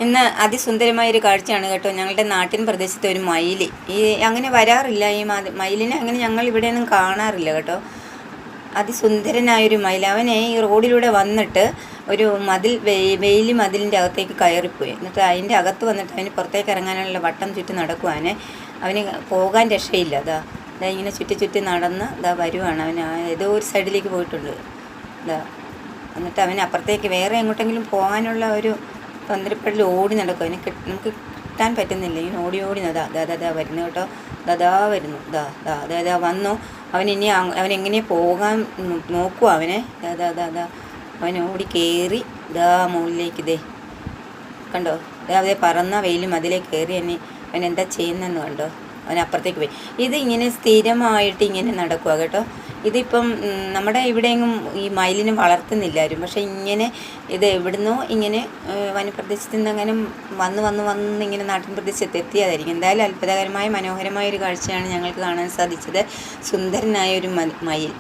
ഇന്ന് അതിസുന്ദരമായൊരു കാഴ്ചയാണ് കേട്ടോ. ഞങ്ങളുടെ നാട്ടിൻ പ്രദേശത്തെ ഒരു മയിൽ. അങ്ങനെ വരാറില്ല ഈ മയിലിനെ. അങ്ങനെ ഞങ്ങൾ ഇവിടെയൊന്നും കാണാറില്ല കേട്ടോ. അതിസുന്ദരനായൊരു മയിൽ. അവനെ ഈ റോഡിലൂടെ വന്നിട്ട് ഒരു വെയിലി മതിലിൻ്റെ അകത്തേക്ക് കയറിപ്പോയി. എന്നിട്ട് അതിൻ്റെ അകത്ത് വന്നിട്ട് അവന് പുറത്തേക്ക് ഇറങ്ങാനുള്ള വട്ടം ചുറ്റി നടക്കുവാന്. അവന് പോകാൻ രക്ഷയില്ല. ഇതാ ഇങ്ങനെ ചുറ്റി നടന്ന് വരുവാണ്. അവൻ ഏതോ ഒരു സൈഡിലേക്ക് പോയിട്ടുണ്ട്. എന്നിട്ട് അവന് അപ്പുറത്തേക്ക് വേറെ എങ്ങോട്ടെങ്കിലും പോകാനുള്ള ഒരു തന്ത്രപ്പടിൽ ഓടി നടക്കും. അതിന് നമുക്ക് കിട്ടാൻ പറ്റുന്നില്ല. ഇങ്ങനെ ഓടി ദാ വരുന്നു കേട്ടോ. ദാ വരുന്നു. ദാ വന്നു. അവനെങ്ങനെ പോകാൻ നോക്കുക. അവനെ ദാ അവൻ ഓടി കയറി മുകളിലേക്ക് കണ്ടോ. അതേ പറന്ന വെയിലും അതിലേക്ക് കയറി അവൻ എന്താ ചെയ്യുന്നതെന്ന് കണ്ടോ. അവൻ അപ്പുറത്തേക്ക് പോയി. ഇത് ഇങ്ങനെ സ്ഥിരമായിട്ട് ഇങ്ങനെ നടക്കുക കേട്ടോ. ഇതിപ്പം നമ്മുടെ ഇവിടെയെങ്ങും ഈ മയിലിനെ വളർത്തുന്നില്ല ആരും. പക്ഷേ ഇങ്ങനെ ഇത് എവിടുന്നോ ഇങ്ങനെ വനപ്രദേശത്ത് നിന്ന് അങ്ങനെ വന്ന് ഇങ്ങനെ നാട്ടിൻ പ്രദേശത്ത് എത്തിയതായിരിക്കും. എന്തായാലും അത്ഭുതകരമായ മനോഹരമായ ഒരു കാഴ്ചയാണ് ഞങ്ങൾക്ക് കാണാൻ സാധിച്ചത്. സുന്ദരനായ ഒരു മയിൽ.